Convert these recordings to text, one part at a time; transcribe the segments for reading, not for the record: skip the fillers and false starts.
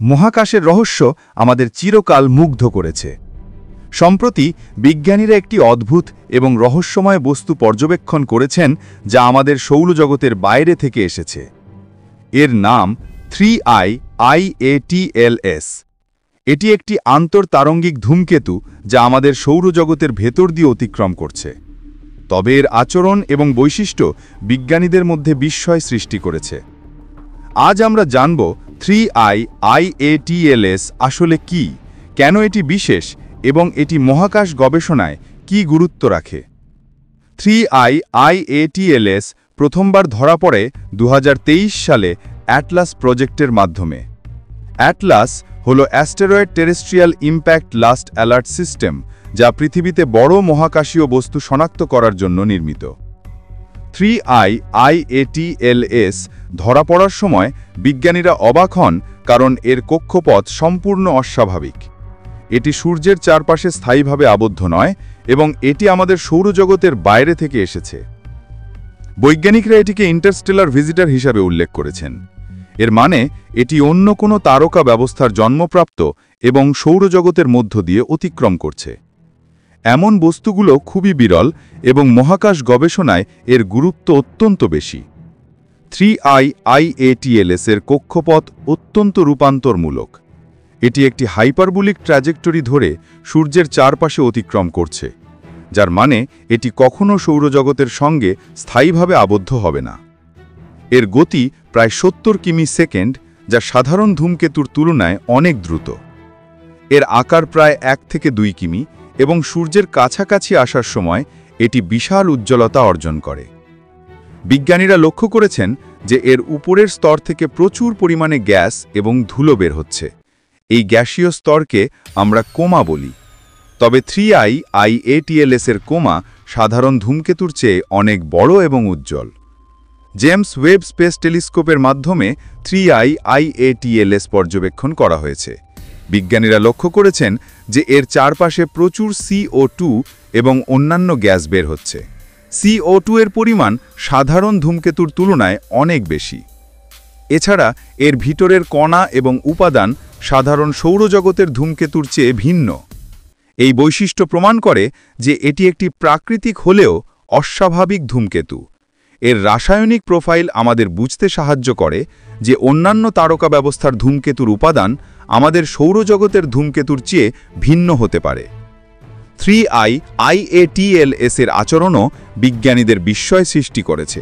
মহাকাশের রহস্য আমাদের চিরকাল মুগ্ধ করেছে। সম্প্রতি বিজ্ঞানীরা একটি অদ্ভুত এবং রহস্যময় বস্তু পর্যবেক্ষণ করেছেন যা আমাদের সৌরজগতের বাইরে থেকে এসেছে। এর নাম 3I IATLS। এটি একটি আন্তর্তারঙ্গিক ধূমকেতু যা আমাদের সৌরজগতের ভেতর দিয়ে অতিক্রম করছে। তবে এর আচরণ এবং বৈশিষ্ট্য বিজ্ঞানীদের মধ্যে বিস্ময় সৃষ্টি করেছে। আজ আমরা জানব 3I IATLS আসলে কি, কেন এটি বিশেষ এবং এটি মহাকাশ গবেষণায় কি গুরুত্ব রাখে। 3I IATLS প্রথমবার ধরা পড়ে 2023 সালে অ্যাটলাস প্রজেক্টের মাধ্যমে। অ্যাটলাস হল asteroid terrestrial impact last alert system, যা পৃথিবীতে বড় মহাকাশীয় বস্তু শনাক্ত করার জন্য নির্মিত। 3I IATLS ধরা পড়ার সময় বিজ্ঞানীরা অবাক হন, কারণ এর কক্ষপথ সম্পূর্ণ অস্বাভাবিক। এটি সূর্যের চারপাশে স্থায়ীভাবে আবদ্ধ নয় এবং এটি আমাদের সৌরজগতের বাইরে থেকে এসেছে। বৈজ্ঞানিকরা এটিকে ইন্টারস্টেলার ভিজিটর হিসাবে উল্লেখ করেছেন। এর মানে এটি অন্য কোনো তারকা ব্যবস্থার জন্মপ্রাপ্ত এবং সৌরজগতের মধ্য দিয়ে অতিক্রম করছে। এমন বস্তুগুলো খুবই বিরল এবং মহাকাশ গবেষণায় এর গুরুত্ব অত্যন্ত বেশি। 3I IATLS এর কক্ষপথ অত্যন্ত রূপান্তরমূলক। এটি একটি হাইপারবোলিক ট্র্যাজেক্টরি ধরে সূর্যের চারপাশে অতিক্রম করছে, যার মানে এটি কখনও সৌরজগতের সঙ্গে স্থায়ীভাবে আবদ্ধ হবে না। এর গতি প্রায় 70 কিমি সেকেন্ড, যা সাধারণ ধূমকেতুর তুলনায় অনেক দ্রুত। এর আকার প্রায় 1 থেকে 2 কিমি এবং সূর্যের কাছাকাছি আসার সময় এটি বিশাল উজ্জ্বলতা অর্জন করে। বিজ্ঞানীরা লক্ষ্য করেছেন যে এর উপরের স্তর থেকে প্রচুর পরিমাণে গ্যাস এবং ধুলো বের হচ্ছে। এই গ্যাসীয় স্তরকে আমরা কোমা বলি। তবে 3I IATLS এর কোমা সাধারণ ধূমকেতুর চেয়ে অনেক বড় এবং উজ্জ্বল। জেমস ওয়েব স্পেস টেলিস্কোপের মাধ্যমে 3I IATLS পর্যবেক্ষণ করা হয়েছে। বিজ্ঞানীরা লক্ষ্য করেছেন যে এর চারপাশে প্রচুর CO2 এবং অন্যান্য গ্যাস বের হচ্ছে। CO2 এর পরিমাণ সাধারণ ধূমকেতুর তুলনায় অনেক বেশি। এছাড়া এর ভিতরের কণা এবং উপাদান সাধারণ সৌরজগতের ধূমকেতুর চেয়ে ভিন্ন। এই বৈশিষ্ট্য প্রমাণ করে যে এটি একটি প্রাকৃতিক হলেও অস্বাভাবিক ধূমকেতু। এর রাসায়নিক প্রোফাইল আমাদের বুঝতে সাহায্য করে যে অন্যান্য তারকা ব্যবস্থার ধূমকেতুর উপাদান আমাদের সৌরজগতের ধূমকেতুর চেয়ে ভিন্ন হতে পারে। 3I IATLS এর আচরণও বিজ্ঞানীদের বিস্ময় সৃষ্টি করেছে।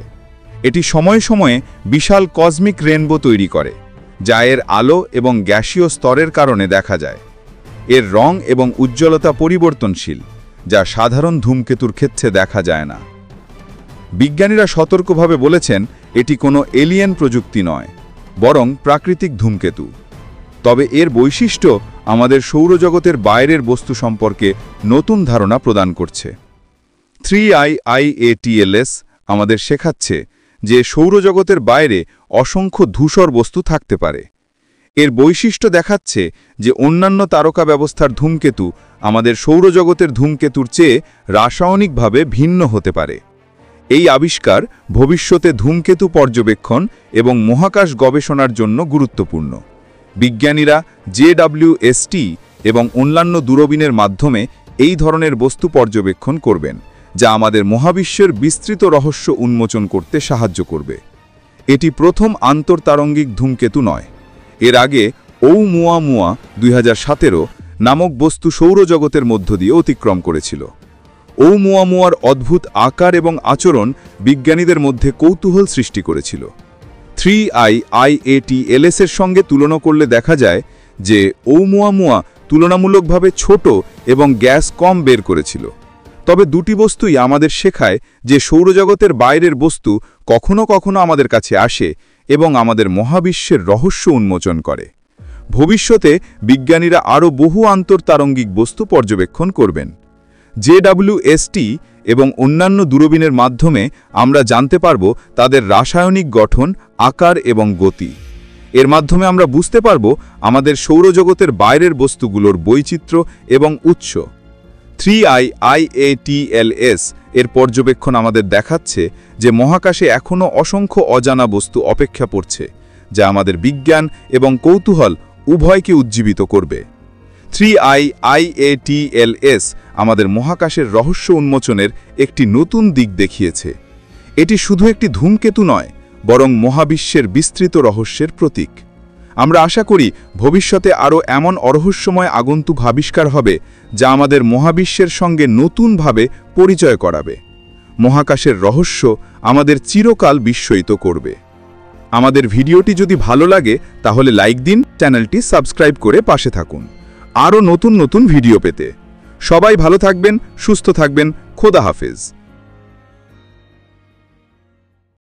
এটি সময়ে সময়ে বিশাল কসমিক রেনবো তৈরি করে, যা এর আলো এবং গ্যাসীয় স্তরের কারণে দেখা যায়। এর রং এবং উজ্জ্বলতা পরিবর্তনশীল, যা সাধারণ ধূমকেতুর ক্ষেত্রে দেখা যায় না। বিজ্ঞানীরা সতর্কভাবে বলেছেন এটি কোনো এলিয়েন প্রযুক্তি নয়, বরং প্রাকৃতিক ধূমকেতু। তবে এর বৈশিষ্ট্য আমাদের সৌরজগতের বাইরের বস্তু সম্পর্কে নতুন ধারণা প্রদান করছে। 3I IATLS আমাদের শেখাচ্ছে যে সৌরজগতের বাইরে অসংখ্য ধূসর বস্তু থাকতে পারে। এর বৈশিষ্ট্য দেখাচ্ছে যে অন্যান্য তারকা ব্যবস্থার ধূমকেতু আমাদের সৌরজগতের ধূমকেতুর চেয়ে রাসায়নিকভাবে ভিন্ন হতে পারে। এই আবিষ্কার ভবিষ্যতে ধূমকেতু পর্যবেক্ষণ এবং মহাকাশ গবেষণার জন্য গুরুত্বপূর্ণ। বিজ্ঞানীরা JWST এবং অন্যান্য দূরবীনের মাধ্যমে এই ধরনের বস্তু পর্যবেক্ষণ করবেন, যা আমাদের মহাবিশ্বের বিস্তৃত রহস্য উন্মোচন করতে সাহায্য করবে। এটি প্রথম আন্তর্তারঙ্গিক ধূমকেতু নয়। এর আগে ওumuamua 2017 নামক বস্তু সৌরজগতের মধ্য দিয়ে অতিক্রম করেছিল। ওumuamuar অদ্ভুত আকার এবং আচরণ বিজ্ঞানীদের মধ্যে কৌতূহল সৃষ্টি করেছিল। 3I IATLS এর সঙ্গে তুলনা করলে দেখা যায় যে ওumuamua তুলনামূলকভাবে ছোট এবং গ্যাস কম বের করেছিল। তবে দুটি বস্তুই আমাদের শেখায় যে সৌরজগতের বাইরের বস্তু কখনো কখনো আমাদের কাছে আসে এবং আমাদের মহাবিশ্বের রহস্য উন্মোচন করে। ভবিষ্যতে বিজ্ঞানীরা আরও বহু আন্তর্তারঙ্গিক বস্তু পর্যবেক্ষণ করবেন। JWST এবং অন্যান্য দূরবীনের মাধ্যমে আমরা জানতে পারব তাদের রাসায়নিক গঠন, আকার এবং গতি। এর মাধ্যমে আমরা বুঝতে পারব আমাদের সৌরজগতের বাইরের বস্তুগুলোর বৈচিত্র্য এবং উৎস। 3I IATLS এর পর্যবেক্ষণ আমাদের দেখাচ্ছে যে মহাকাশে এখনও অসংখ্য অজানা বস্তু অপেক্ষা করছে, যা আমাদের বিজ্ঞান এবং কৌতূহল উভয়কে উজ্জীবিত করবে। 3IIATLS আমাদের মহাকাশের রহস্য উন্মোচনের একটি নতুন দিক দেখিয়েছে। এটি শুধু একটি ধূমকেতু নয়, বরং মহাবিশ্বের বিস্তৃত রহস্যের প্রতীক। আমরা আশা করি ভবিষ্যতে আরও এমন অরহস্যময় আগন্তুক আবিষ্কার হবে যা আমাদের মহাবিশ্বের সঙ্গে নতুনভাবে পরিচয় করাবে। মহাকাশের রহস্য আমাদের চিরকাল বিস্ময়িত করবে। আমাদের ভিডিওটি যদি ভালো লাগে তাহলে লাইক দিন, চ্যানেলটি সাবস্ক্রাইব করে পাশে থাকুন আরও নতুন নতুন ভিডিও পেতে। সবাই ভালো থাকবেন, সুস্থ থাকবেন। খোদা হাফেজ।